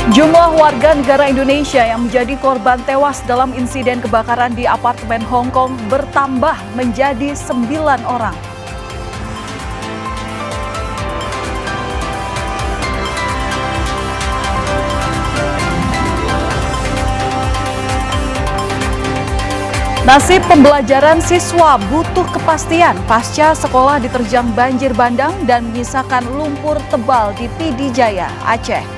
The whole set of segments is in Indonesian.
Jumlah warga negara Indonesia yang menjadi korban tewas dalam insiden kebakaran di apartemen Hong Kong bertambah menjadi 9 orang. Nasib pembelajaran siswa butuh kepastian pasca sekolah diterjang banjir bandang dan menyisakan lumpur tebal di PD Jaya, Aceh.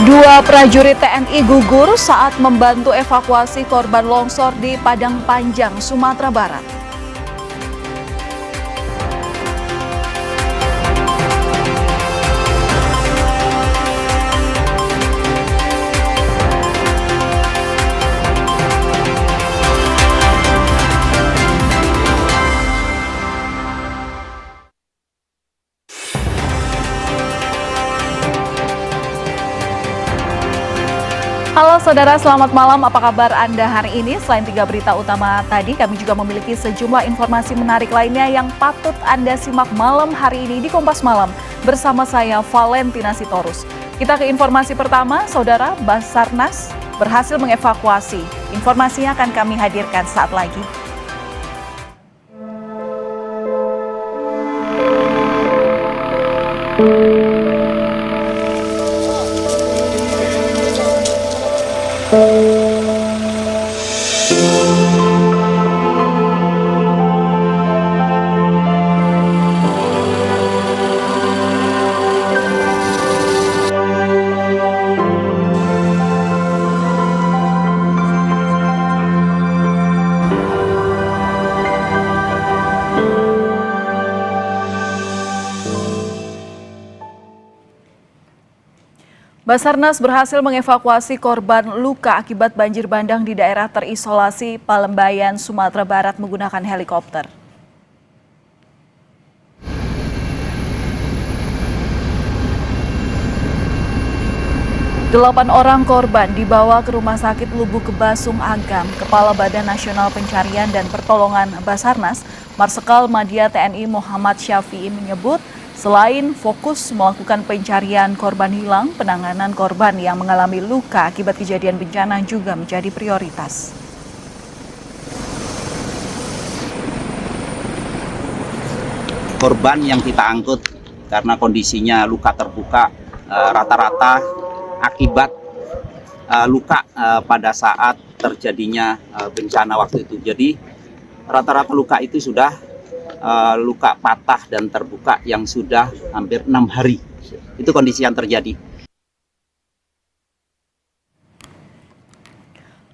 Dua prajurit TNI gugur saat membantu evakuasi korban longsor di Padang Panjang, Sumatera Barat. Halo saudara, selamat malam. Apa kabar Anda hari ini? Selain 3 berita utama tadi, kami juga memiliki sejumlah informasi menarik lainnya yang patut Anda simak malam hari ini di Kompas Malam bersama saya Valentina Sitorus. Kita ke informasi pertama, saudara. Basarnas berhasil mengevakuasi. Informasinya akan kami hadirkan saat lagi. Basarnas berhasil mengevakuasi korban luka akibat banjir bandang di daerah terisolasi Palembayan, Sumatera Barat menggunakan helikopter. Delapan orang korban dibawa ke Rumah Sakit Lubuk Kebasung Agam. Kepala Badan Nasional Pencarian dan Pertolongan Basarnas, Marsikal Madya TNI Muhammad Syafi'i menyebut, selain fokus melakukan pencarian korban hilang, penanganan korban yang mengalami luka akibat kejadian bencana juga menjadi prioritas. Korban yang kita angkut karena kondisinya luka terbuka rata-rata akibat luka pada saat terjadinya bencana waktu itu. Jadi rata-rata luka itu sudah luka patah dan terbuka yang sudah hampir 6 hari. Itu kondisi yang terjadi.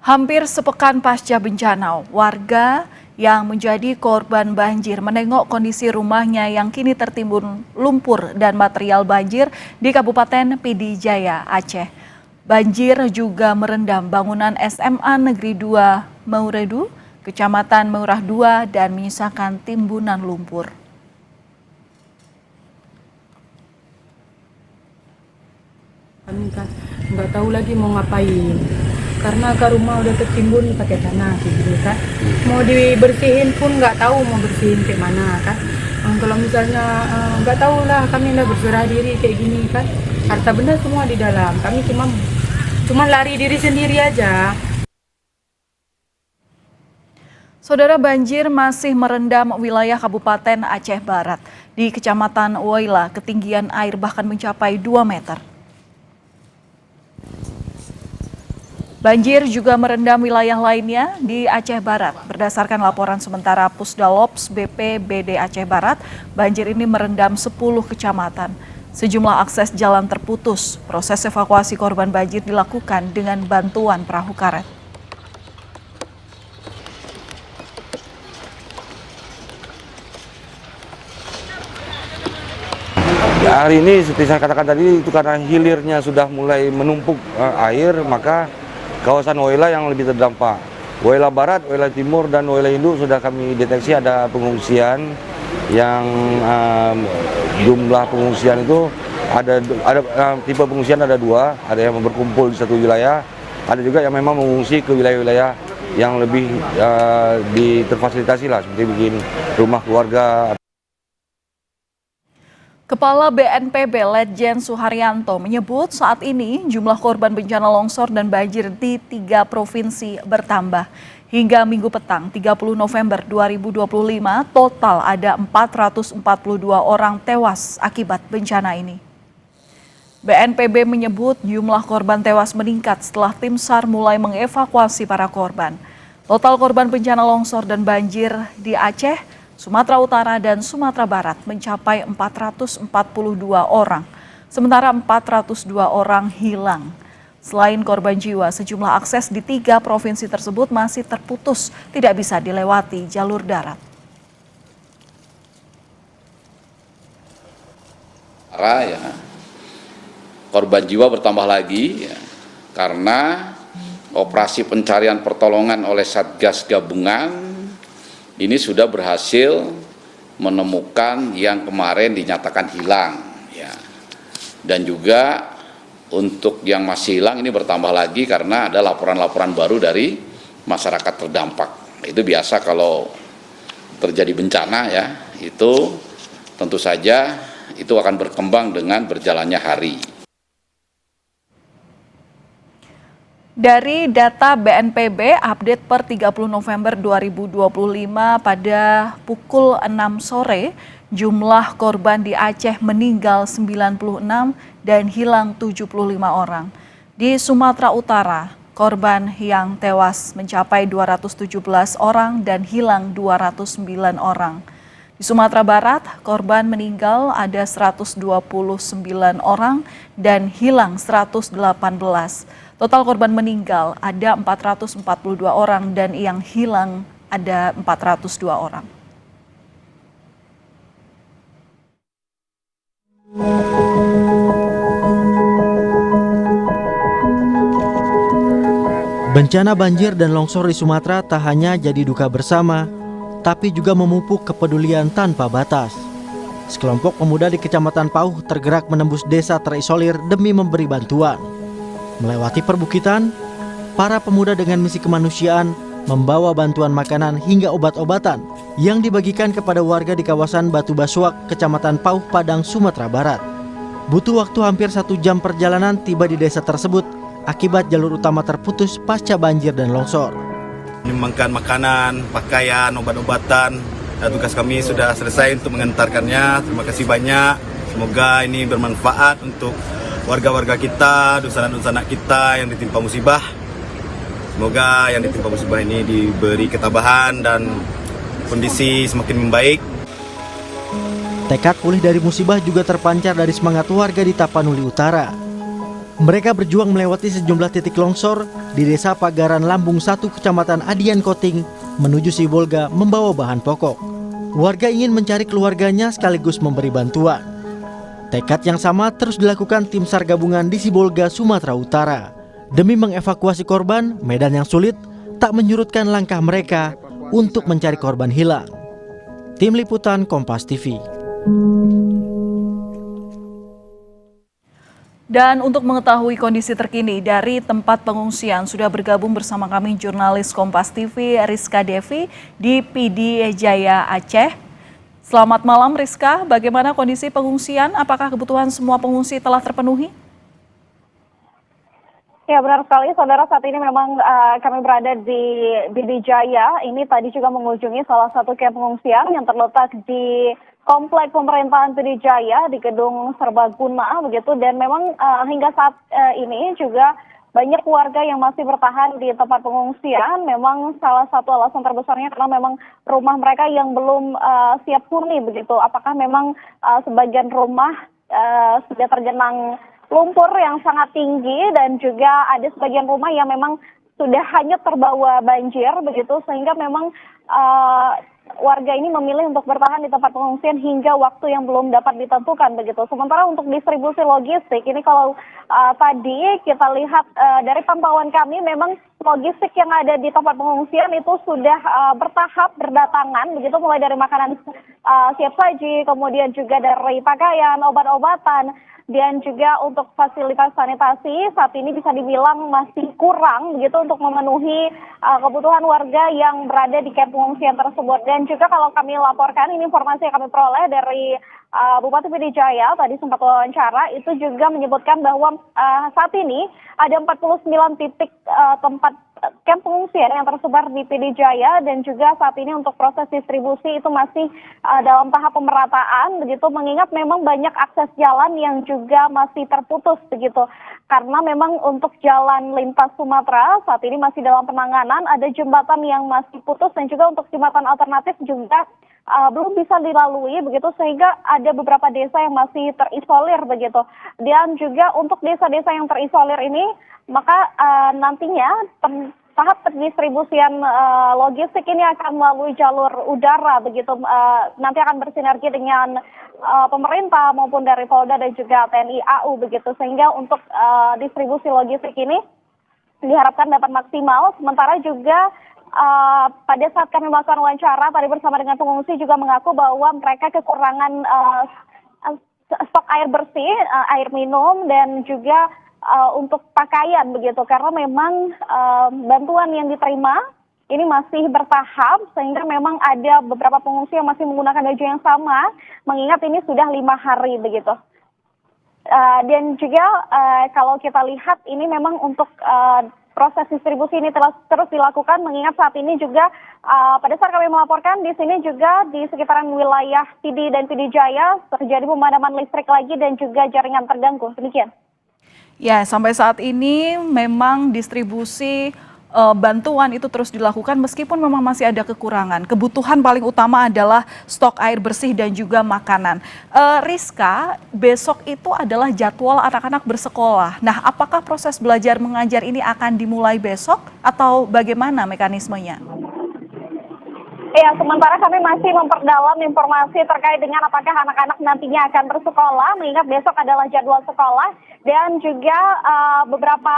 Hampir sepekan pasca bencana, warga yang menjadi korban banjir menengok kondisi rumahnya yang kini tertimbun lumpur dan material banjir di Kabupaten PD Jaya, Aceh. Banjir juga merendam bangunan SMA Negeri 2 Mauredu, Kecamatan Maurah 2 dan menyisakan timbunan lumpur. Kami kan nggak tahu lagi mau ngapain, karena ke rumah udah tertimbun pakai tanah gitu kan. Mau dibersihin pun nggak tahu mau bersihin kayak mana kan. Kalau misalnya nggak tahu lah, kami udah berserah diri kayak gini kan. Harta benda semua di dalam, kami cuma lari diri sendiri aja. Saudara, banjir masih merendam wilayah Kabupaten Aceh Barat. Di Kecamatan Woila, ketinggian air bahkan mencapai 2 meter. Banjir juga merendam wilayah lainnya di Aceh Barat. Berdasarkan laporan sementara Pusdalops BPBD Aceh Barat, banjir ini merendam 10 kecamatan. Sejumlah akses jalan terputus. Proses evakuasi korban banjir dilakukan dengan bantuan perahu karet. Hari ini seperti saya katakan tadi, itu karena hilirnya sudah mulai menumpuk air, maka kawasan Woila yang lebih terdampak. Woila Barat, Woila Timur, dan Woila Induk sudah kami deteksi ada pengungsian yang jumlah pengungsian itu ada tipe pengungsian ada 2, ada yang berkumpul di satu wilayah, ada juga yang memang mengungsi ke wilayah-wilayah yang lebih terfasilitasi lah, seperti bikin rumah keluarga. Kepala BNPB Letjen Suharyanto menyebut saat ini jumlah korban bencana longsor dan banjir di 3 provinsi bertambah. Hingga minggu petang 30 November 2025 total ada 442 orang tewas akibat bencana ini. BNPB menyebut jumlah korban tewas meningkat setelah tim SAR mulai mengevakuasi para korban. Total korban bencana longsor dan banjir di Aceh, Sumatera Utara dan Sumatera Barat mencapai 442 orang, sementara 402 orang hilang. Selain korban jiwa, sejumlah akses di 3 provinsi tersebut masih terputus, tidak bisa dilewati jalur darat. Ya, korban jiwa bertambah lagi ya, karena operasi pencarian pertolongan oleh Satgas Gabungan ini sudah berhasil menemukan yang kemarin dinyatakan hilang ya. Dan juga untuk yang masih hilang ini bertambah lagi karena ada laporan-laporan baru dari masyarakat terdampak. Itu biasa kalau terjadi bencana ya, itu tentu saja itu akan berkembang dengan berjalannya hari. Dari data BNPB update per 30 November 2025 pada pukul 6 sore, jumlah korban di Aceh meninggal 96 dan hilang 75 orang. Di Sumatera Utara, korban yang tewas mencapai 217 orang dan hilang 209 orang. Di Sumatera Barat, korban meninggal ada 129 orang dan hilang 118. Total korban meninggal ada 442 orang dan yang hilang ada 402 orang. Bencana banjir dan longsor di Sumatera tak hanya jadi duka bersama, tapi juga memupuk kepedulian tanpa batas. Sekelompok pemuda di Kecamatan Pauh tergerak menembus desa terisolir demi memberi bantuan. Melewati perbukitan, para pemuda dengan misi kemanusiaan membawa bantuan makanan hingga obat-obatan yang dibagikan kepada warga di kawasan Batu Basuak, Kecamatan Pauh, Padang, Sumatera Barat. Butuh waktu hampir 1 jam perjalanan tiba di desa tersebut akibat jalur utama terputus pasca banjir dan longsor. Menyumbangkan makanan, pakaian, obat-obatan, dan tugas kami sudah selesai untuk mengantarkannya. Terima kasih banyak. Semoga ini bermanfaat untuk warga-warga kita, dusun-dusun kita yang ditimpa musibah. Semoga yang ditimpa musibah ini diberi ketabahan dan kondisi semakin membaik. Tekad pulih dari musibah juga terpancar dari semangat warga di Tapanuli Utara. Mereka berjuang melewati sejumlah titik longsor di Desa Pagaran Lambung 1, Kecamatan Adian Koting, menuju Sibolga membawa bahan pokok. Warga ingin mencari keluarganya sekaligus memberi bantuan. Tekad yang sama terus dilakukan tim SAR gabungan di Sibolga, Sumatera Utara. Demi mengevakuasi korban, medan yang sulit tak menyurutkan langkah mereka untuk mencari korban hilang. Tim Liputan Kompas TV. Dan untuk mengetahui kondisi terkini dari tempat pengungsian sudah bergabung bersama kami jurnalis Kompas TV Rizka Devi di PD Jaya Aceh. Selamat malam Rizka, bagaimana kondisi pengungsian? Apakah kebutuhan semua pengungsi telah terpenuhi? Ya benar sekali saudara, saat ini memang kami berada di PD Jaya. Ini tadi juga mengunjungi salah satu kamp pengungsian yang terletak di Komplek Pemerintahan PD Jaya di Gedung Serbaguna begitu, dan memang hingga saat ini juga banyak warga yang masih bertahan di tempat pengungsian. Memang salah satu alasan terbesarnya karena memang rumah mereka yang belum siap huni begitu. Apakah memang sebagian rumah sudah tergenang lumpur yang sangat tinggi dan juga ada sebagian rumah yang memang sudah hanyut terbawa banjir begitu, sehingga memang warga ini memilih untuk bertahan di tempat pengungsian hingga waktu yang belum dapat ditentukan begitu. Sementara untuk distribusi logistik ini kalau tadi kita lihat dari pantauan kami memang logistik yang ada di tempat pengungsian itu sudah bertahap berdatangan, begitu mulai dari makanan siap saji, kemudian juga dari pakaian, obat-obatan, dan juga untuk fasilitas sanitasi saat ini bisa dibilang masih kurang begitu untuk memenuhi kebutuhan warga yang berada di kamp pengungsian tersebut. Dan juga kalau kami laporkan, ini informasi yang kami peroleh dari Bupati PD Jaya tadi sempat wawancara, itu juga menyebutkan bahwa saat ini ada 49 titik tempat kamp pengungsian yang tersebar di PD Jaya, dan juga saat ini untuk proses distribusi itu masih dalam tahap pemerataan begitu, mengingat memang banyak akses jalan yang juga masih terputus begitu, karena memang untuk jalan lintas Sumatera saat ini masih dalam penanganan, ada jembatan yang masih putus dan juga untuk jembatan alternatif juga belum bisa dilalui begitu, sehingga ada beberapa desa yang masih terisolir begitu. Dan juga untuk desa-desa yang terisolir ini, maka nantinya tahap pendistribusian logistik ini akan melalui jalur udara begitu, nanti akan bersinergi dengan pemerintah maupun dari Polda dan juga TNI AU begitu, sehingga untuk distribusi logistik ini diharapkan dapat maksimal. Sementara juga pada saat kami melakukan wawancara tadi bersama dengan pengungsi juga mengaku bahwa mereka kekurangan stok air bersih, air minum, dan juga untuk pakaian begitu, karena memang bantuan yang diterima ini masih bertahap, sehingga memang ada beberapa pengungsi yang masih menggunakan baju yang sama, mengingat ini sudah 5 hari begitu. Dan juga kalau kita lihat ini memang untuk proses distribusi ini terus dilakukan, mengingat saat ini juga pada saat kami melaporkan di sini juga di sekitaran wilayah PD dan PD Jaya terjadi pemadaman listrik lagi dan juga jaringan terganggu. Demikian. Ya, sampai saat ini memang distribusi bantuan itu terus dilakukan meskipun memang masih ada kekurangan. Kebutuhan paling utama adalah stok air bersih dan juga makanan. Rizka, besok itu adalah jadwal anak-anak bersekolah. Nah, apakah proses belajar mengajar ini akan dimulai besok atau bagaimana mekanismenya? Ya, sementara kami masih memperdalam informasi terkait dengan apakah anak-anak nantinya akan bersekolah, mengingat besok adalah jadwal sekolah, dan juga beberapa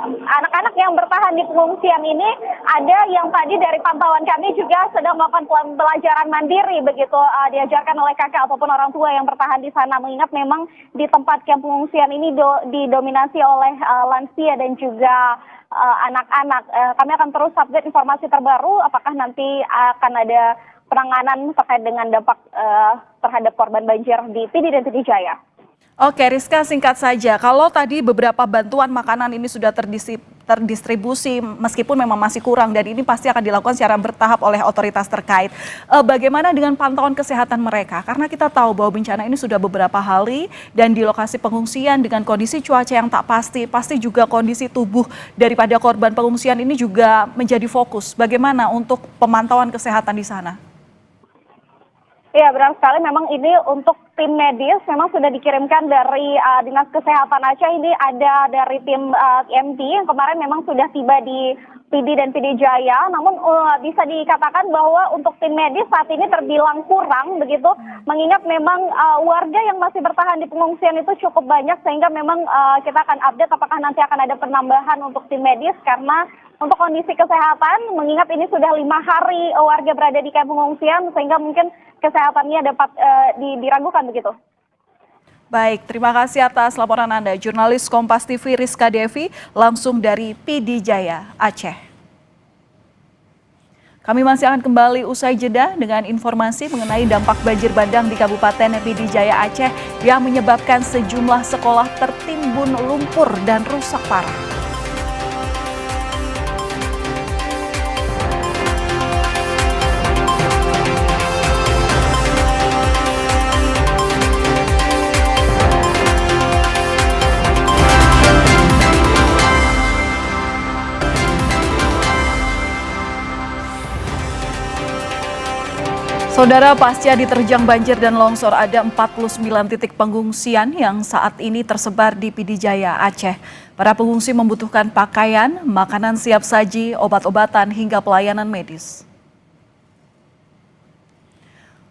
anak-anak yang bertahan di pengungsian ini ada yang tadi dari pantauan kami juga sedang melakukan pelajaran mandiri begitu, diajarkan oleh kakak ataupun orang tua yang bertahan di sana, mengingat memang di tempat kamp pengungsian ini didominasi oleh lansia dan juga anak-anak. Kami akan terus update informasi terbaru apakah nanti akan ada penanganan terkait dengan dampak terhadap korban banjir di PD dan PD Jaya. Oke, Rizka, singkat saja. Kalau tadi beberapa bantuan makanan ini sudah terdistribusi meskipun memang masih kurang dan ini pasti akan dilakukan secara bertahap oleh otoritas terkait. Bagaimana dengan pantauan kesehatan mereka? Karena kita tahu bahwa bencana ini sudah beberapa hari dan di lokasi pengungsian dengan kondisi cuaca yang tak pasti juga kondisi tubuh daripada korban pengungsian ini juga menjadi fokus. Bagaimana untuk pemantauan kesehatan di sana? Ya, benar sekali. Memang ini untuk tim medis memang sudah dikirimkan dari Dinas Kesehatan Aceh. Ini ada dari tim IMT yang kemarin memang sudah tiba di PD dan PD Jaya. Namun bisa dikatakan bahwa untuk tim medis saat ini terbilang kurang begitu, mengingat memang warga yang masih bertahan di pengungsian itu cukup banyak, sehingga memang kita akan update apakah nanti akan ada penambahan untuk tim medis, karena untuk kondisi kesehatan, mengingat ini sudah 5 hari warga berada di kamp pengungsian, sehingga mungkin kesehatannya dapat diragukan begitu. Baik, terima kasih atas laporan Anda. Jurnalis Kompas TV Rizka Devi langsung dari PD Jaya, Aceh. Kami masih akan kembali usai jeda dengan informasi mengenai dampak banjir bandang di Kabupaten PD Jaya Aceh yang menyebabkan sejumlah sekolah tertimbun lumpur dan rusak parah. Saudara, pasca diterjang banjir dan longsor ada 49 titik pengungsian yang saat ini tersebar di PD Jaya, Aceh. Para pengungsi membutuhkan pakaian, makanan siap saji, obat-obatan hingga pelayanan medis.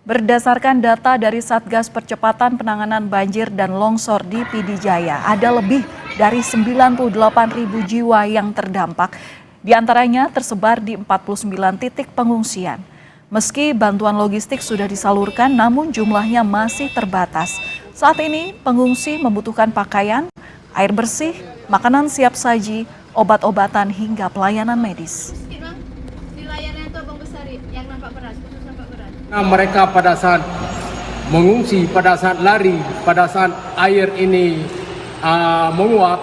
Berdasarkan data dari Satgas Percepatan Penanganan Banjir dan Longsor di PD Jaya, ada lebih dari 98.000 jiwa yang terdampak. Di antaranya tersebar di 49 titik pengungsian. Meski bantuan logistik sudah disalurkan, namun jumlahnya masih terbatas. Saat ini pengungsi membutuhkan pakaian, air bersih, makanan siap saji, obat-obatan hingga pelayanan medis. Nah, mereka pada saat mengungsi, pada saat lari, pada saat air ini menguap,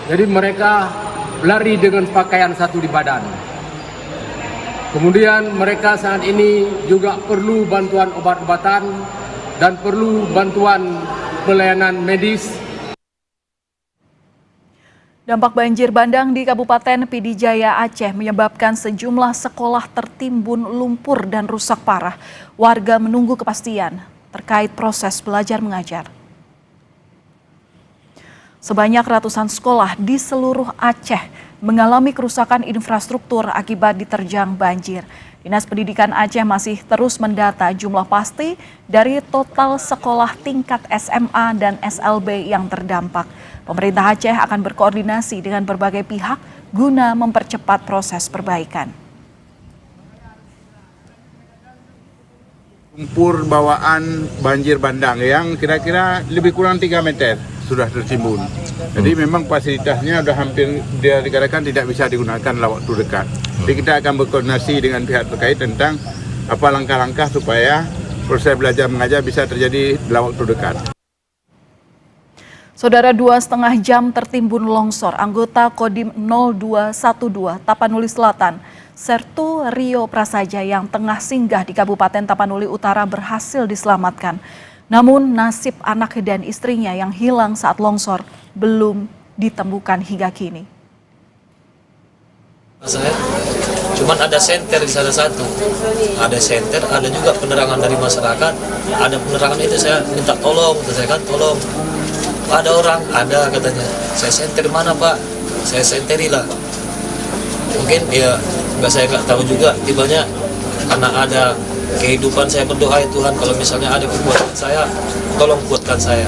jadi mereka lari dengan pakaian satu di badan. Kemudian mereka saat ini juga perlu bantuan obat-obatan dan perlu bantuan pelayanan medis. Dampak banjir bandang di Kabupaten Pd Jaya, Aceh menyebabkan sejumlah sekolah tertimbun lumpur dan rusak parah. Warga menunggu kepastian terkait proses belajar mengajar. Sebanyak ratusan sekolah di seluruh Aceh mengalami kerusakan infrastruktur akibat diterjang banjir. Dinas Pendidikan Aceh masih terus mendata jumlah pasti dari total sekolah tingkat SMA dan SLB yang terdampak. Pemerintah Aceh akan berkoordinasi dengan berbagai pihak guna mempercepat proses perbaikan. Lumpur bawaan banjir bandang yang kira-kira lebih kurang 3 meter sudah tertimbun. Jadi memang fasilitasnya sudah hampir dia dikatakan tidak bisa digunakan dalam waktu dekat. Jadi kita akan berkoordinasi dengan pihak terkait tentang apa langkah-langkah supaya proses belajar mengajar bisa terjadi dalam waktu dekat. Saudara, 2,5 jam tertimbun longsor. Anggota Kodim 0212 Tapanuli Selatan, Sertu Rio Prasaja yang tengah singgah di Kabupaten Tapanuli Utara berhasil diselamatkan. Namun nasib anak dan istrinya yang hilang saat longsor belum ditemukan hingga kini. Cuman ada senter di sana satu, ada senter, ada juga penerangan dari masyarakat, ada penerangan itu saya minta tolong, saya kan tolong. Ada orang, ada katanya, saya senter mana Pak? Saya senterilah. Mungkin ya saya nggak tahu juga, tibanya karena ada kehidupan saya berdoa ya Tuhan, kalau misalnya ada kekuatan saya, tolong kuatkan saya.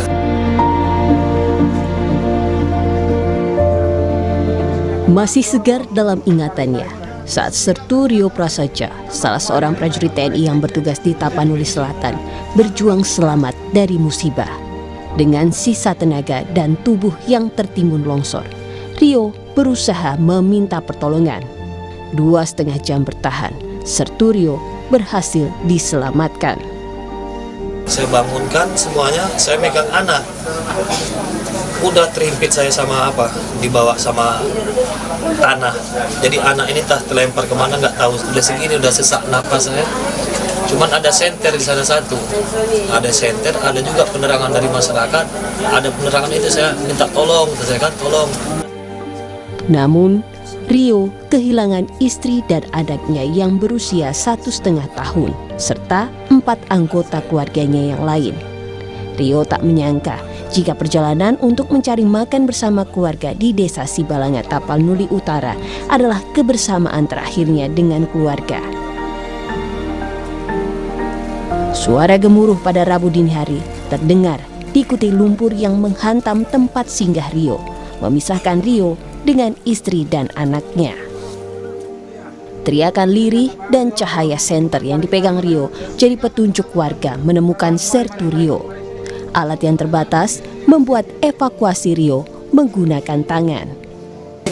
Masih segar dalam ingatannya saat Sertu Rio Prasaja, salah seorang prajurit TNI yang bertugas di Tapanuli Selatan, berjuang selamat dari musibah. Dengan sisa tenaga dan tubuh yang tertimbun longsor, Rio berusaha meminta pertolongan. 2,5 jam bertahan, Sertu Rio berhasil diselamatkan. Saya bangunkan semuanya, saya megang anak. Udah terimpit saya sama dibawa sama tanah. Jadi anak ini terlempar kemana nggak tahu. Udah segini, udah sesak napas saya. Cuman ada senter di sana satu, ada senter, ada juga penerangan dari masyarakat, ada penerangan itu saya minta tolong, saya kan tolong. Namun Rio kehilangan istri dan anaknya yang berusia 1,5 tahun, serta 4 anggota keluarganya yang lain. Rio tak menyangka jika perjalanan untuk mencari makan bersama keluarga di Desa Sibalanga, Tapanuli Utara adalah kebersamaan terakhirnya dengan keluarga. Suara gemuruh pada Rabu dini hari terdengar diikuti lumpur yang menghantam tempat singgah Rio, memisahkan Rio dengan istri dan anaknya. Teriakan lirih dan cahaya senter yang dipegang Rio jadi petunjuk warga menemukan Sertu Rio. Alat yang terbatas membuat evakuasi Rio menggunakan tangan.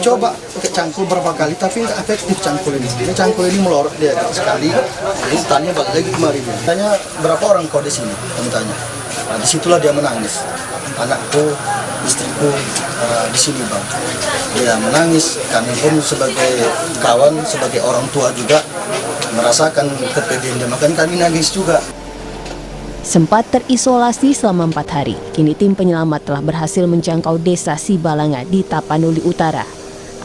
Coba pakai cangkul berapa kali tapi nggak efektif cangkul ini. Ini cangkul ini melorot dia sekali. Jadi tanya balik lagi kemarin. Tanya berapa orang kau di sini? Kami tanya. Nah, disitulah dia menangis. Anakku, istriku di sini bang. Dia menangis. Kami pun sebagai kawan, sebagai orang tua juga merasakan kepedean dia. Makanya kami nangis juga. Sempat terisolasi selama 4 hari, kini tim penyelamat telah berhasil menjangkau Desa Sibalanga di Tapanuli Utara.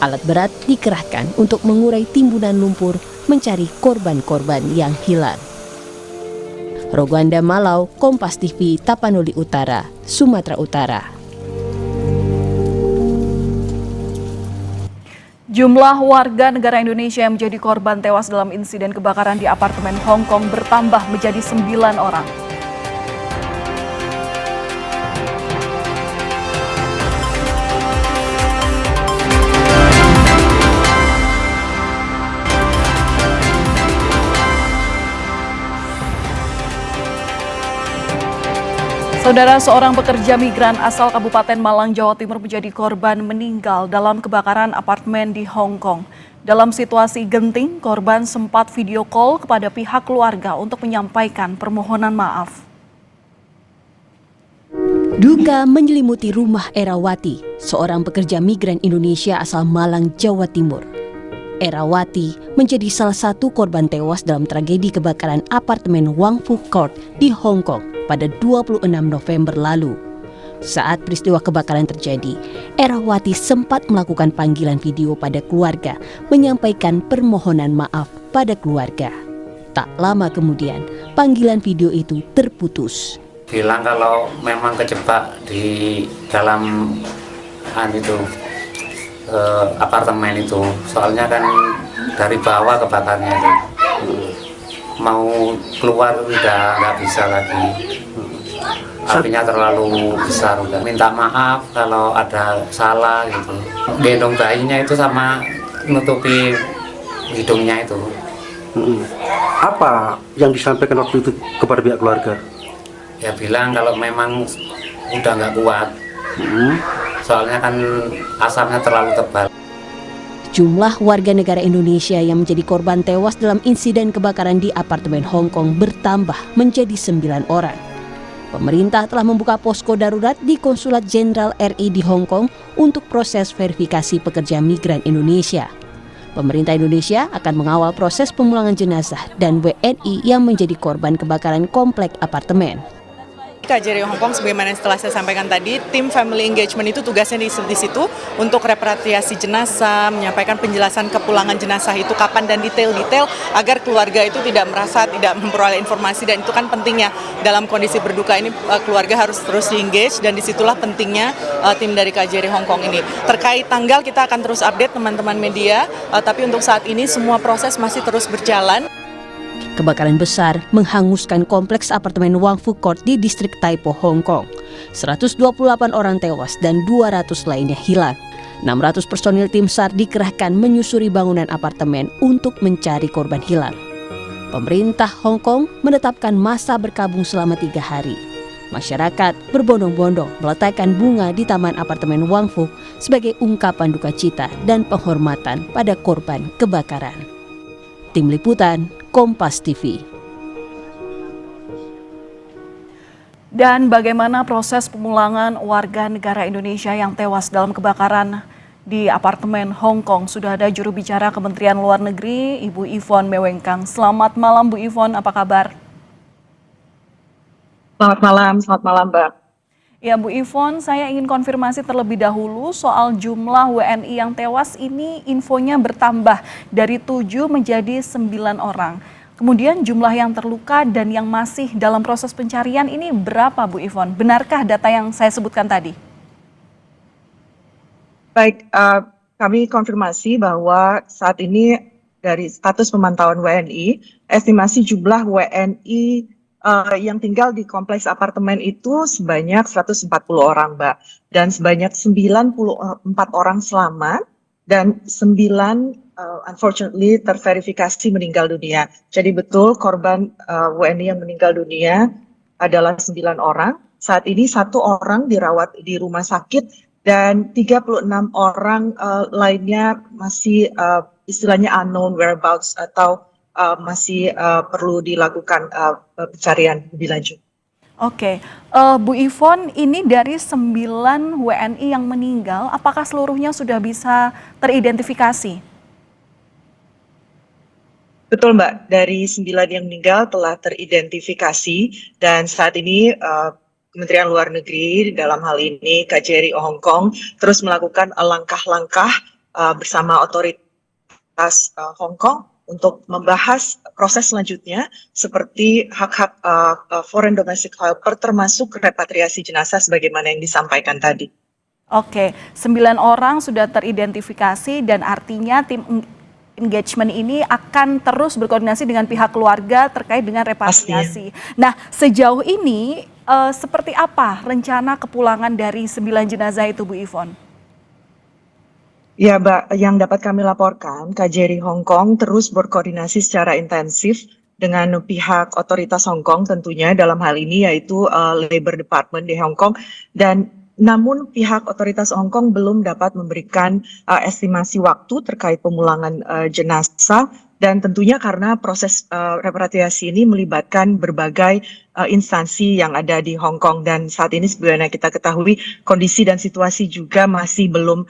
Alat berat dikerahkan untuk mengurai timbunan lumpur mencari korban-korban yang hilang. Roganda Malau, Kompas TV, Tapanuli Utara, Sumatera Utara. Jumlah warga negara Indonesia yang menjadi korban tewas dalam insiden kebakaran di apartemen Hong Kong bertambah menjadi 9 orang. Saudara, seorang pekerja migran asal Kabupaten Malang, Jawa Timur menjadi korban meninggal dalam kebakaran apartemen di Hong Kong. Dalam situasi genting, korban sempat video call kepada pihak keluarga untuk menyampaikan permohonan maaf. Duka menyelimuti rumah Erawati, seorang pekerja migran Indonesia asal Malang, Jawa Timur. Erawati menjadi salah satu korban tewas dalam tragedi kebakaran apartemen Wang Fu Court di Hong Kong pada 26 November lalu. Saat peristiwa kebakaran terjadi, Erawati sempat melakukan panggilan video pada keluarga, menyampaikan permohonan maaf pada keluarga. Tak lama kemudian, panggilan video itu terputus. Bilang kalau memang kejebak di dalam apartemen itu, soalnya kan dari bawah kebakarnya itu, mau keluar udah nggak bisa lagi, apinya terlalu besar, udah minta maaf kalau ada salah gitu, gendong bayinya itu sama nutupi hidungnya itu. Apa yang disampaikan waktu itu kepada pihak keluarga? Ya bilang kalau memang udah nggak kuat, soalnya kan asapnya terlalu tebal. Jumlah warga negara Indonesia yang menjadi korban tewas dalam insiden kebakaran di apartemen Hong Kong bertambah menjadi 9 orang. Pemerintah telah membuka posko darurat di Konsulat Jenderal RI di Hong Kong untuk proses verifikasi pekerja migran Indonesia. Pemerintah Indonesia akan mengawal proses pemulangan jenazah dan WNI yang menjadi korban kebakaran komplek apartemen. KJRI Hong Kong, sebagaimana setelah saya sampaikan tadi, tim family engagement itu tugasnya di situ untuk repatriasi jenazah, menyampaikan penjelasan kepulangan jenazah itu kapan dan detail-detail agar keluarga itu tidak merasa tidak memperoleh informasi, dan itu kan pentingnya dalam kondisi berduka ini keluarga harus terus di-engage, dan disitulah pentingnya tim dari KJRI Hong Kong ini. Terkait tanggal kita akan terus update teman-teman media, tapi untuk saat ini semua proses masih terus berjalan. Kebakaran besar menghanguskan kompleks apartemen Wang Fu Court di distrik Tai Po, Hong Kong. 128 orang tewas dan 200 lainnya hilang. 600 personil tim SAR dikerahkan menyusuri bangunan apartemen untuk mencari korban hilang. Pemerintah Hong Kong menetapkan masa berkabung selama 3 hari. Masyarakat berbondong-bondong meletakkan bunga di taman apartemen Wang Fu sebagai ungkapan duka cita dan penghormatan pada korban kebakaran. Tim Liputan, Kompas TV. Dan bagaimana proses pemulangan warga negara Indonesia yang tewas dalam kebakaran di apartemen Hong Kong? Sudah ada juru bicara Kementerian Luar Negeri, Ibu Yvonne Mewengkang. Selamat malam Bu Yvonne, apa kabar? Selamat malam Mbak. Ya Bu Yvonne, saya ingin konfirmasi terlebih dahulu soal jumlah WNI yang tewas ini, infonya bertambah dari 7 menjadi 9 orang. Kemudian jumlah yang terluka dan yang masih dalam proses pencarian ini berapa Bu Yvonne? Benarkah data yang saya sebutkan tadi? Baik, kami konfirmasi bahwa saat ini dari status pemantauan WNI, estimasi jumlah WNI yang tinggal di kompleks apartemen itu sebanyak 140 orang, Mbak. Dan sebanyak 94 orang selamat dan 9 unfortunately terverifikasi meninggal dunia. Jadi betul korban WNI yang meninggal dunia adalah 9 orang. Saat ini 1 orang dirawat di rumah sakit dan 36 orang lainnya masih istilahnya unknown whereabouts atau masih perlu dilakukan pencarian lebih lanjut. Oke, Bu Yvonne, ini dari 9 WNI yang meninggal, apakah seluruhnya sudah bisa teridentifikasi? Betul Mbak, dari 9 yang meninggal telah teridentifikasi dan saat ini Kementerian Luar Negeri dalam hal ini KJRI Hong Kong terus melakukan langkah-langkah bersama otoritas Hong Kong untuk membahas proses selanjutnya seperti hak-hak foreign domestic helper termasuk repatriasi jenazah sebagaimana yang disampaikan tadi. Oke, 9 orang sudah teridentifikasi dan artinya tim engagement ini akan terus berkoordinasi dengan pihak keluarga terkait dengan repatriasi. Nah, sejauh ini seperti apa rencana kepulangan dari 9 jenazah itu Bu Yvonne? Ya Mbak, yang dapat kami laporkan, KJRI Hong Kong terus berkoordinasi secara intensif dengan pihak otoritas Hong Kong tentunya dalam hal ini yaitu Labor Department di Hong Kong, dan namun pihak otoritas Hong Kong belum dapat memberikan estimasi waktu terkait pemulangan jenazah, dan tentunya karena proses repatriasi ini melibatkan berbagai instansi yang ada di Hong Kong, dan saat ini sebagaimana kita ketahui kondisi dan situasi juga masih belum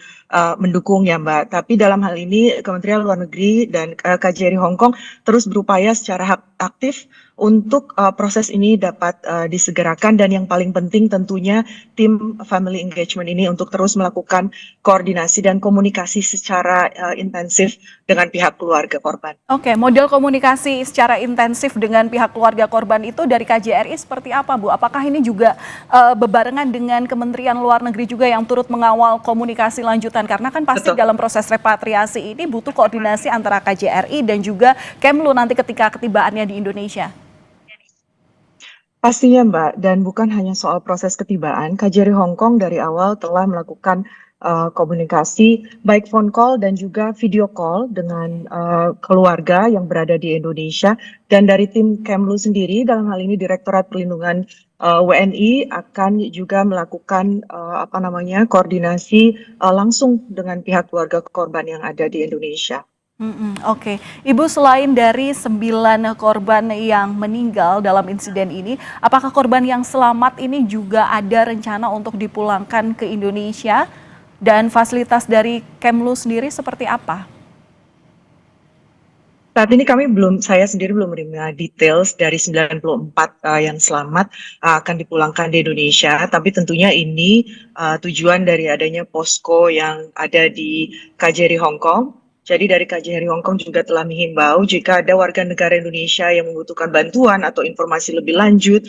mendukung ya Mbak. Tapi dalam hal ini Kementerian Luar Negeri dan KJRI Hong Kong terus berupaya secara aktif untuk proses ini dapat disegerakan, dan yang paling penting tentunya tim family engagement ini untuk terus melakukan koordinasi dan komunikasi secara intensif dengan pihak keluarga korban. Oke, model komunikasi secara intensif dengan pihak keluarga korban itu dari KJRI seperti apa, Bu? Apakah ini juga bebarengan dengan Kementerian Luar Negeri juga yang turut mengawal komunikasi lanjutan? Karena kan pasti dalam proses repatriasi ini butuh koordinasi antara KJRI dan juga Kemlu nanti ketika ketibaannya di Indonesia. Pastinya Mbak, dan bukan hanya soal proses ketibaan, KJRI Hong Kong dari awal telah melakukan komunikasi baik phone call dan juga video call dengan keluarga yang berada di Indonesia, dan dari tim Kemlu sendiri dalam hal ini Direktorat Perlindungan WNI akan juga melakukan koordinasi langsung dengan pihak keluarga korban yang ada di Indonesia. Oke, Ibu, selain dari 9 korban yang meninggal dalam insiden ini, apakah korban yang selamat ini juga ada rencana untuk dipulangkan ke Indonesia? Dan fasilitas dari Kemlu sendiri seperti apa? Saat ini saya sendiri belum menerima details dari 94 yang selamat akan dipulangkan di Indonesia, tapi tentunya ini tujuan dari adanya posko yang ada di KJRI Hong Kong. Jadi dari KJRI Hong Kong juga telah menghimbau jika ada warga negara Indonesia yang membutuhkan bantuan atau informasi lebih lanjut,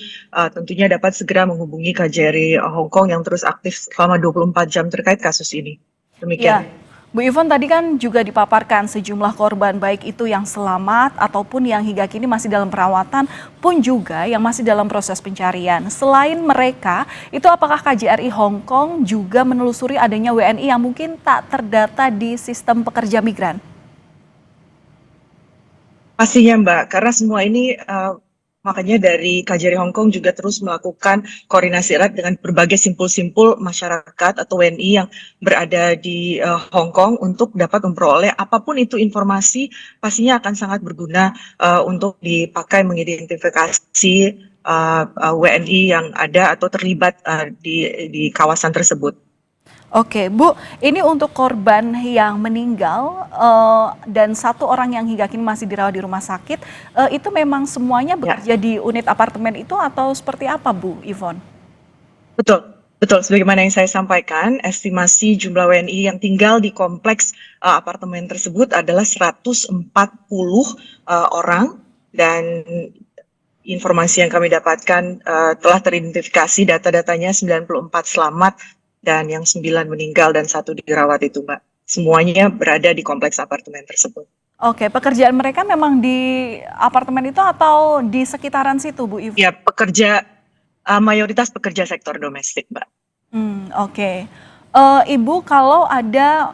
tentunya dapat segera menghubungi KJRI Hong Kong yang terus aktif selama 24 jam terkait kasus ini. Demikian. Ya. Bu Yvonne, tadi kan juga dipaparkan sejumlah korban, baik itu yang selamat ataupun yang hingga kini masih dalam perawatan, pun juga yang masih dalam proses pencarian. Selain mereka, itu apakah KJRI Hong Kong juga menelusuri adanya WNI yang mungkin tak terdata di sistem pekerja migran? Pastinya Mbak, karena semua ini makanya dari KJRI Hong Kong juga terus melakukan koordinasi erat dengan berbagai simpul-simpul masyarakat atau WNI yang berada di Hong Kong untuk dapat memperoleh apapun itu informasi, pastinya akan sangat berguna untuk dipakai mengidentifikasi WNI yang ada atau terlibat di kawasan tersebut. Oke, Bu, ini untuk korban yang meninggal dan 1 orang yang hingga kini masih dirawat di rumah sakit, itu memang semuanya bekerja di unit apartemen itu atau seperti apa, Bu Yvonne? Betul. Sebagaimana yang saya sampaikan, estimasi jumlah WNI yang tinggal di kompleks apartemen tersebut adalah 140 orang, dan informasi yang kami dapatkan telah teridentifikasi data-datanya 94 selamat, dan yang 9 meninggal dan 1 dirawat itu Mbak. Semuanya berada di kompleks apartemen tersebut. Oke, pekerjaan mereka memang di apartemen itu atau di sekitaran situ, Bu Yvonne? Ya, mayoritas pekerja sektor domestik Mbak. Oke. Ibu, kalau ada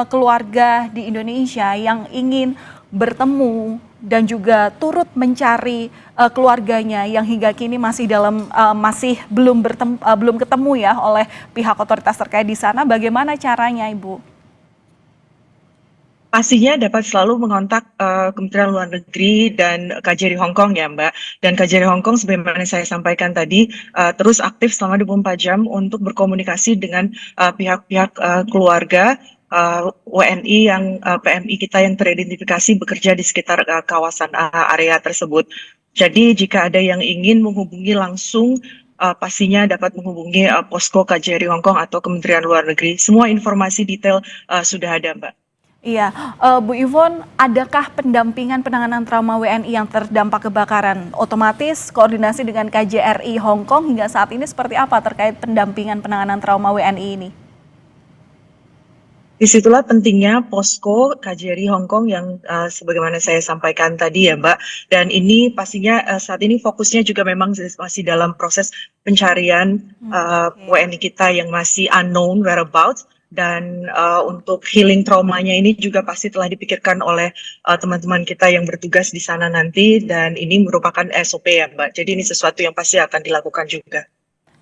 keluarga di Indonesia yang ingin bertemu dan juga turut mencari keluarganya yang hingga kini masih belum ketemu ya oleh pihak otoritas terkait di sana, bagaimana caranya, Ibu? Pastinya dapat selalu mengontak Kementerian Luar Negeri dan KJRI Hong Kong ya Mbak. Dan KJRI Hong Kong sebagaimana saya sampaikan tadi terus aktif selama 24 jam untuk berkomunikasi dengan pihak-pihak keluarga WNI yang PMI kita yang teridentifikasi bekerja di sekitar kawasan area tersebut. Jadi jika ada yang ingin menghubungi langsung pastinya dapat menghubungi posko KJRI Hong Kong atau Kementerian Luar Negeri. Semua informasi detail sudah ada Mbak. Iya, Bu Yvonne, adakah pendampingan penanganan trauma WNI yang terdampak kebakaran? Otomatis koordinasi dengan KJRI Hong Kong hingga saat ini seperti apa terkait pendampingan penanganan trauma WNI ini? Disitulah pentingnya posko KJRI Hong Kong yang sebagaimana saya sampaikan tadi ya Mbak. Dan ini pastinya saat ini fokusnya juga memang masih dalam proses pencarian WNI kita yang masih unknown whereabouts. Dan untuk healing traumanya ini juga pasti telah dipikirkan oleh teman-teman kita yang bertugas di sana nanti, dan ini merupakan SOP ya Mbak. Jadi ini sesuatu yang pasti akan dilakukan juga.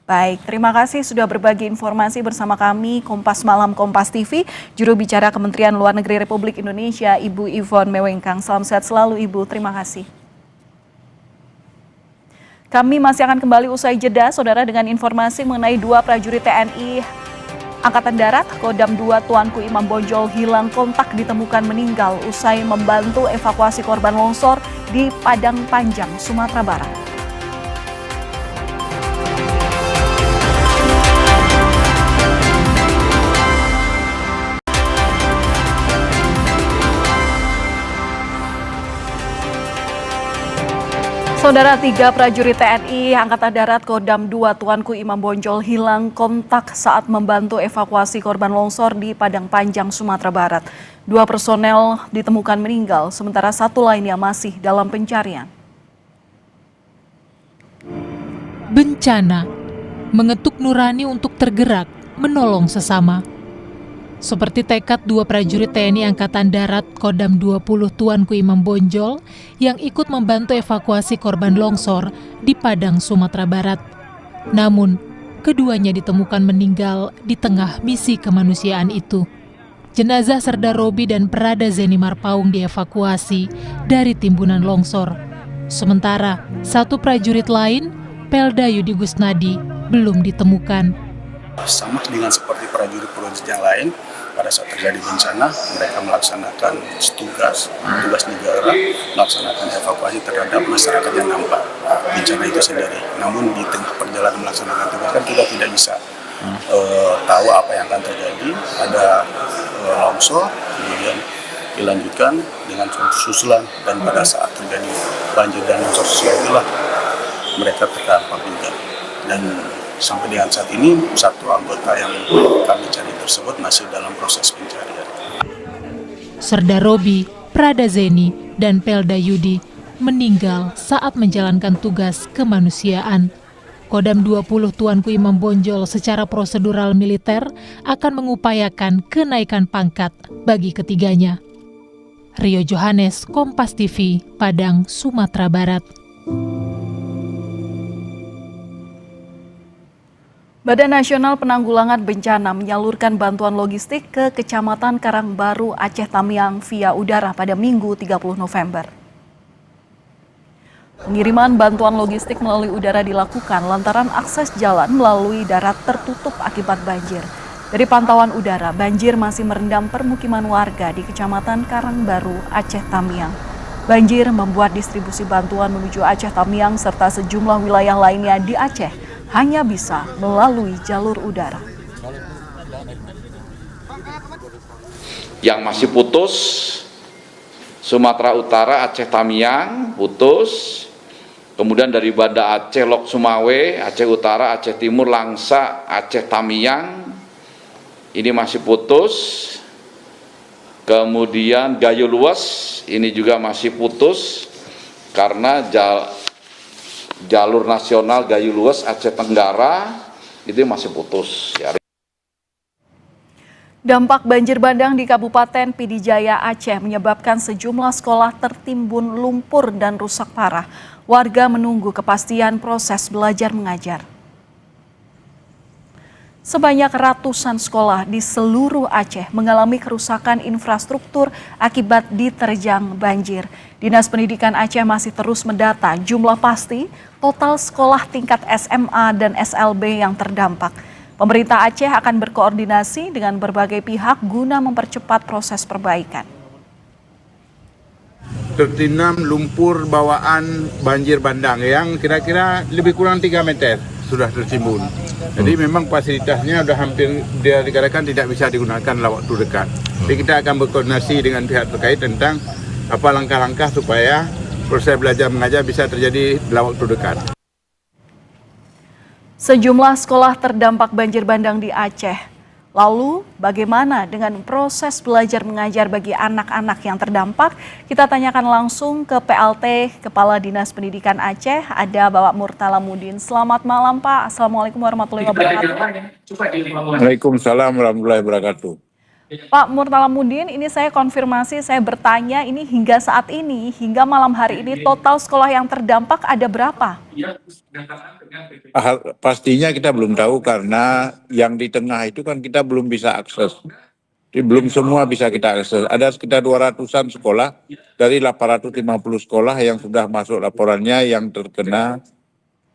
Baik, terima kasih sudah berbagi informasi bersama kami Kompas Malam Kompas TV. Juru bicara Kementerian Luar Negeri Republik Indonesia, Ibu Yvonne Mewengkang. Salam sehat selalu Ibu, terima kasih. Kami masih akan kembali usai jeda, Saudara, dengan informasi mengenai 2 prajurit TNI Angkatan Darat, Kodam 2 Tuanku Imam Bonjol hilang kontak ditemukan meninggal usai membantu evakuasi korban longsor di Padang Panjang, Sumatera Barat. Saudara, 3 prajurit TNI Angkatan Darat Kodam 2 Tuanku Imam Bonjol hilang kontak saat membantu evakuasi korban longsor di Padang Panjang, Sumatera Barat. 2 personel ditemukan meninggal, sementara 1 lainnya masih dalam pencarian. Bencana mengetuk nurani untuk tergerak, menolong sesama. Seperti tekad 2 prajurit TNI Angkatan Darat Kodam 20 Tuanku Imam Bonjol yang ikut membantu evakuasi korban longsor di Padang, Sumatera Barat. Namun, keduanya ditemukan meninggal di tengah misi kemanusiaan itu. Jenazah Serda Robi dan Prada Zeni Marpaung dievakuasi dari timbunan longsor. Sementara, 1 prajurit lain, Pelda Yudi Gusnadi, belum ditemukan. Sama dengan seperti prajurit-prajurit yang lain, pada saat terjadi bencana, mereka melaksanakan tugas negara, melaksanakan evakuasi terhadap masyarakat yang nampak bencana itu sendiri. Namun di tengah perjalanan melaksanakan tugas kan kita tidak bisa tahu apa yang akan terjadi. Ada longsor, kemudian dilanjutkan dengan susulan, dan pada saat terjadi banjir dan longsor susulan itulah mereka terdampak juga. Dan sampai dengan saat ini 1 anggota yang kami cari tersebut masih dalam proses pencarian. Serda Robi, Prada Zeni, dan Pelda Yudi meninggal saat menjalankan tugas kemanusiaan. Kodam 20 Tuanku Imam Bonjol secara prosedural militer akan mengupayakan kenaikan pangkat bagi ketiganya. Rio Johannes, Kompas TV, Padang, Sumatera Barat. Badan Nasional Penanggulangan Bencana menyalurkan bantuan logistik ke Kecamatan Karangbaru, Aceh Tamiang via udara pada Minggu 30 November. Pengiriman bantuan logistik melalui udara dilakukan lantaran akses jalan melalui darat tertutup akibat banjir. Dari pantauan udara, banjir masih merendam permukiman warga di Kecamatan Karangbaru, Aceh Tamiang. Banjir membuat distribusi bantuan menuju Aceh Tamiang serta sejumlah wilayah lainnya di Aceh hanya bisa melalui jalur udara. Yang masih putus, Sumatera Utara, Aceh Tamiang, putus. Kemudian dari Banda Aceh, Lok Sumawe, Aceh Utara, Aceh Timur, Langsa, Aceh Tamiang, ini masih putus. Kemudian Gayo Luas, ini juga masih putus karena jalur nasional Gayo Luas Aceh Tenggara itu masih putus. Ya. Dampak banjir bandang di Kabupaten Pidi Jaya, Aceh menyebabkan sejumlah sekolah tertimbun lumpur dan rusak parah. Warga menunggu kepastian proses belajar mengajar. Sebanyak ratusan sekolah di seluruh Aceh mengalami kerusakan infrastruktur akibat diterjang banjir. Dinas Pendidikan Aceh masih terus mendata jumlah pasti total sekolah tingkat SMA dan SLB yang terdampak. Pemerintah Aceh akan berkoordinasi dengan berbagai pihak guna mempercepat proses perbaikan. Tertindam lumpur bawaan banjir bandang yang kira-kira lebih kurang 3 meter sudah tertimbun. Jadi memang fasilitasnya sudah hampir dia dikatakan tidak bisa digunakan dalam waktu dekat. Jadi kita akan berkoordinasi dengan pihak terkait tentang apa langkah-langkah supaya proses belajar mengajar bisa terjadi dalam waktu dekat. Sejumlah sekolah terdampak banjir bandang di Aceh. Lalu bagaimana dengan proses belajar mengajar bagi anak-anak yang terdampak? Kita tanyakan langsung ke PLT Kepala Dinas Pendidikan Aceh, ada Bapak Murtala Mudin. Selamat malam Pak, Assalamualaikum warahmatullahi wabarakatuh. Waalaikumsalam warahmatullahi wabarakatuh. Pak Murtala Mudin, ini saya konfirmasi, saya bertanya ini hingga saat ini, hingga malam hari ini total sekolah yang terdampak ada berapa? Pastinya kita belum tahu karena yang di tengah itu kan kita belum bisa akses. Jadi belum semua bisa kita akses. Ada sekitar 200-an sekolah dari 850 sekolah yang sudah masuk laporannya yang terkena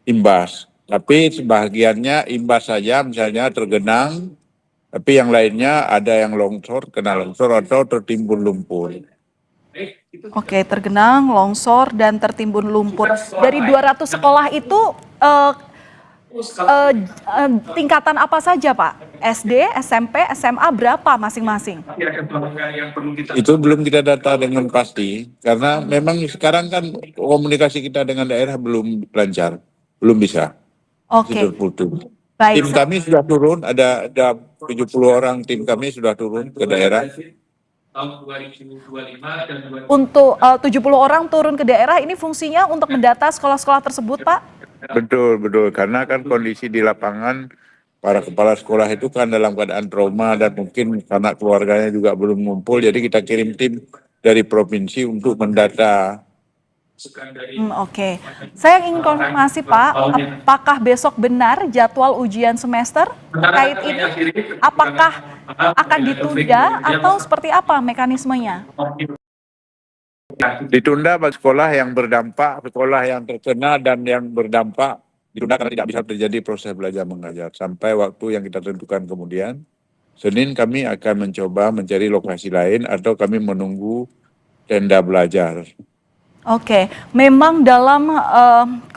imbas. Tapi sebagiannya imbas saja, misalnya tergenang, tapi yang lainnya ada yang longsor, kena longsor atau tertimbun lumpur. Oke, tergenang, longsor, dan tertimbun lumpur. Dari 200 sekolah itu tingkatan apa saja Pak? SD, SMP, SMA berapa masing-masing? Itu belum kita data dengan pasti, karena memang sekarang kan komunikasi kita dengan daerah belum lancar, belum bisa. Oke. Baik. Tim kami sudah turun, ada 70 orang tim kami sudah turun ke daerah. Untuk 70 orang turun ke daerah, ini fungsinya untuk mendata sekolah-sekolah tersebut Pak? Betul, karena kan kondisi di lapangan, para kepala sekolah itu kan dalam keadaan trauma dan mungkin anak keluarganya juga belum ngumpul, jadi kita kirim tim dari provinsi untuk mendata. Oke. Saya ingin konfirmasi Pak, apakah besok benar jadwal ujian semester terkait ini? Apakah akan ditunda atau seperti apa mekanismenya? Ditunda bagi sekolah yang berdampak, sekolah yang terkena dan yang berdampak ditunda karena tidak bisa terjadi proses belajar mengajar. Sampai waktu yang kita tentukan kemudian, Senin kami akan mencoba mencari lokasi lain atau kami menunggu tenda belajar. Oke, memang dalam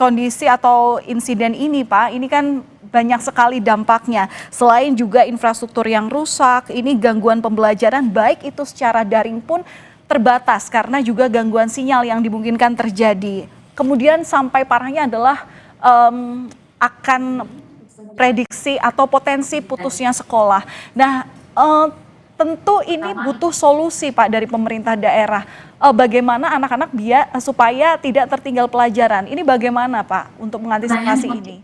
kondisi atau insiden ini Pak, ini kan banyak sekali dampaknya. Selain juga infrastruktur yang rusak, ini gangguan pembelajaran baik itu secara daring pun terbatas karena juga gangguan sinyal yang dimungkinkan terjadi. Kemudian sampai parahnya adalah akan prediksi atau potensi putusnya sekolah. Nah, tentu ini butuh solusi Pak dari pemerintah daerah. Bagaimana anak-anak supaya tidak tertinggal pelajaran. Ini bagaimana Pak untuk mengantisipasi ini?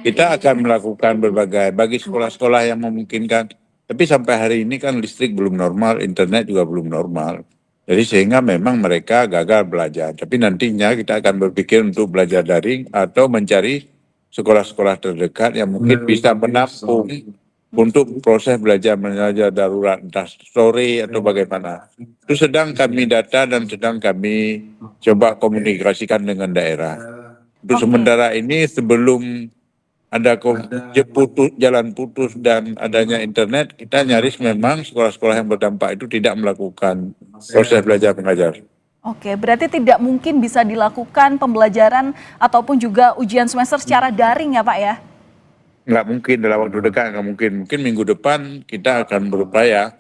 Kita akan melakukan berbagai bagi sekolah-sekolah yang memungkinkan. Tapi sampai hari ini kan listrik belum normal, internet juga belum normal. Jadi sehingga memang mereka gagal belajar. Tapi nantinya kita akan berpikir untuk belajar daring atau mencari sekolah-sekolah terdekat yang mungkin bisa menampung untuk proses belajar mengajar darurat, entah sore atau bagaimana. Itu sedang kami data dan sedang kami coba komunikasikan dengan daerah. Untuk sementara ini sebelum ada jalan putus dan adanya internet, kita nyaris memang sekolah-sekolah yang berdampak itu tidak melakukan proses belajar mengajar. Oke, berarti tidak mungkin bisa dilakukan pembelajaran ataupun juga ujian semester secara daring ya Pak ya? Nggak mungkin dalam waktu dekat, nggak mungkin. Mungkin minggu depan kita akan berupaya.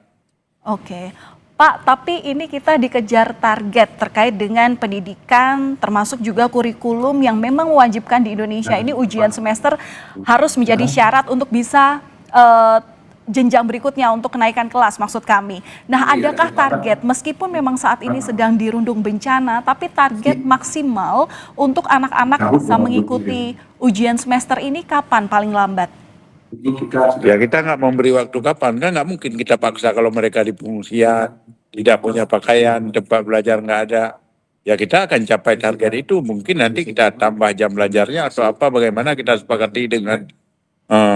Oke, Pak, tapi ini kita dikejar target terkait dengan pendidikan, termasuk juga kurikulum yang memang mewajibkan di Indonesia. Ini ujian semester harus menjadi syarat untuk bisa jenjang berikutnya untuk kenaikan kelas maksud kami. Nah, adakah target meskipun memang saat ini sedang dirundung bencana, tapi target maksimal untuk anak-anak bisa mengikuti ujian semester ini kapan paling lambat? Ya kita nggak memberi waktu kapan, kan nggak mungkin kita paksa kalau mereka di pengungsian, tidak punya pakaian, tempat belajar nggak ada. Ya kita akan capai target itu, mungkin nanti kita tambah jam belajarnya atau apa, bagaimana kita sepakati dengan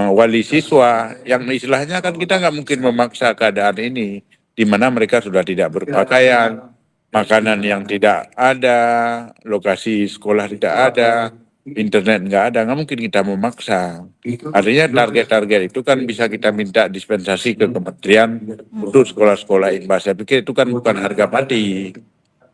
wali siswa yang istilahnya kan kita nggak mungkin memaksa keadaan ini di mana mereka sudah tidak berpakaian, makanan yang tidak ada, lokasi sekolah tidak ada, internet nggak ada, nggak mungkin kita memaksa. Artinya target-target itu kan bisa kita minta dispensasi ke kementerian untuk sekolah-sekolah imbas. Saya pikir itu kan bukan harga mati.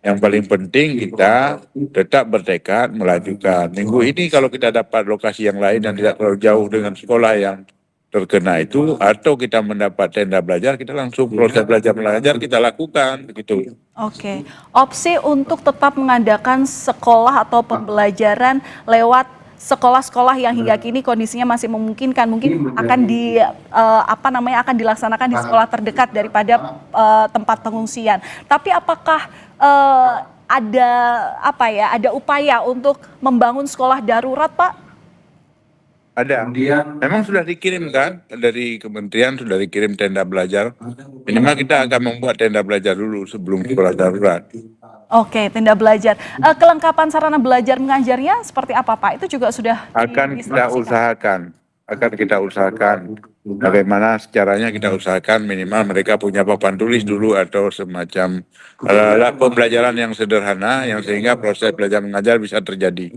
Yang paling penting kita tetap bertekad melajukan. Minggu ini kalau kita dapat lokasi yang lain dan tidak terlalu jauh dengan sekolah yang terkena itu, atau kita mendapat tenda belajar, kita langsung proses belajar mengajar kita lakukan begitu. Oke, opsi untuk tetap mengadakan sekolah atau pembelajaran lewat sekolah-sekolah yang hingga kini kondisinya masih memungkinkan mungkin akan akan dilaksanakan di sekolah terdekat daripada tempat pengungsian. Tapi apakah ada upaya untuk membangun sekolah darurat, Pak? Ada. Memang sudah dikirimkan dari kementerian, sudah dikirim tenda belajar. Minimal kita akan membuat tenda belajar dulu sebelum sekolah darurat. Oke, tenda belajar. Kelengkapan sarana belajar mengajarnya seperti apa, Pak? Itu juga sudah Akan kita usahakan. Bagaimana caranya kita usahakan minimal mereka punya papan tulis dulu atau semacam pembelajaran yang sederhana yang sehingga proses belajar mengajar bisa terjadi.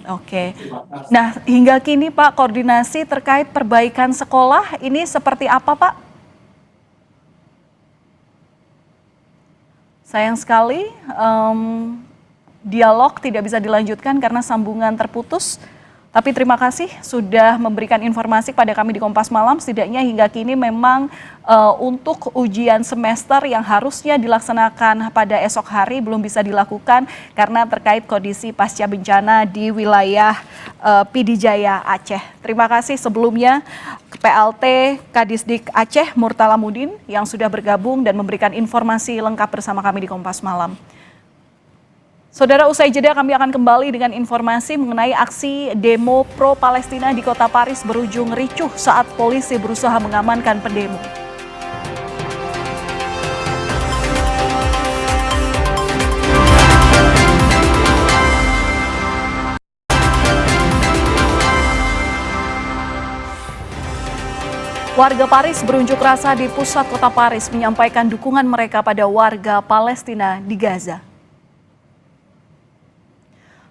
Oke. Nah, hingga kini Pak, koordinasi terkait perbaikan sekolah ini seperti apa, Pak? Sayang sekali, dialog tidak bisa dilanjutkan karena sambungan terputus. Tapi terima kasih sudah memberikan informasi pada kami di Kompas Malam. Setidaknya hingga kini memang untuk ujian semester yang harusnya dilaksanakan pada esok hari belum bisa dilakukan karena terkait kondisi pasca bencana di wilayah PD Jaya Aceh. Terima kasih sebelumnya PLT Kadisdik Aceh Murtalamudin yang sudah bergabung dan memberikan informasi lengkap bersama kami di Kompas Malam. Saudara, usai jeda kami akan kembali dengan informasi mengenai aksi demo pro-Palestina di kota Paris berujung ricuh saat polisi berusaha mengamankan pendemo. Warga Paris berunjuk rasa di pusat kota Paris menyampaikan dukungan mereka pada warga Palestina di Gaza.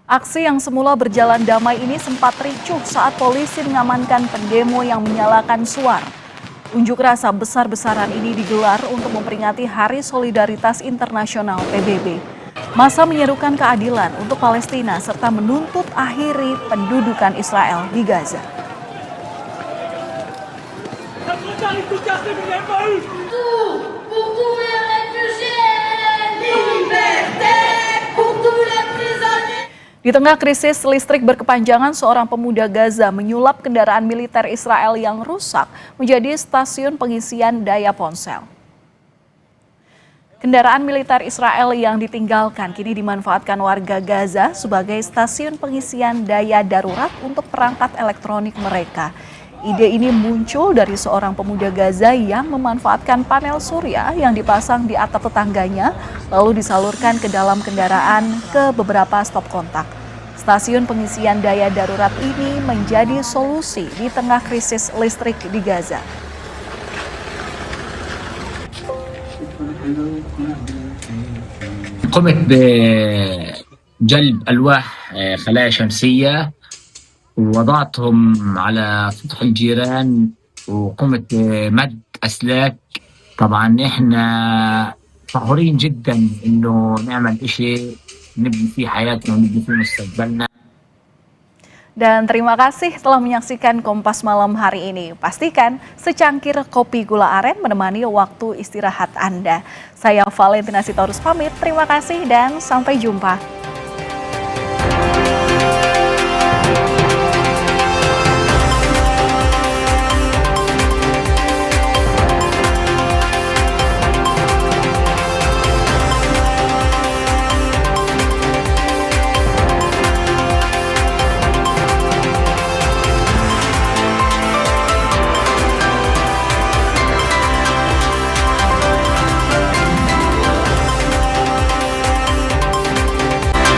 Aksi yang semula berjalan damai ini sempat ricuh saat polisi mengamankan pendemo yang menyalakan suar. Unjuk rasa besar-besaran ini digelar untuk memperingati Hari Solidaritas Internasional PBB. Massa menyerukan keadilan untuk Palestina serta menuntut akhiri pendudukan Israel di Gaza. Di tengah krisis listrik berkepanjangan, seorang pemuda Gaza menyulap kendaraan militer Israel yang rusak menjadi stasiun pengisian daya ponsel. Kendaraan militer Israel yang ditinggalkan kini dimanfaatkan warga Gaza sebagai stasiun pengisian daya darurat untuk perangkat elektronik mereka. Ide ini muncul dari seorang pemuda Gaza yang memanfaatkan panel surya yang dipasang di atap tetangganya, lalu disalurkan ke dalam kendaraan ke beberapa stop kontak. Stasiun pengisian daya darurat ini menjadi solusi di tengah krisis listrik di Gaza. قمت بجلب ألواح خلايا شمسية ووضعتهم على سطح الجيران وقمت بمد أسلاك. طبعا احنا فخورين جدا انه نعمل إشي نبني فيه حياتنا ونبني فيه مستقبلنا. Dan terima kasih telah menyaksikan Kompas Malam hari ini. Pastikan secangkir kopi gula aren menemani waktu istirahat Anda. Saya Valentina Sitorus pamit, terima kasih dan sampai jumpa.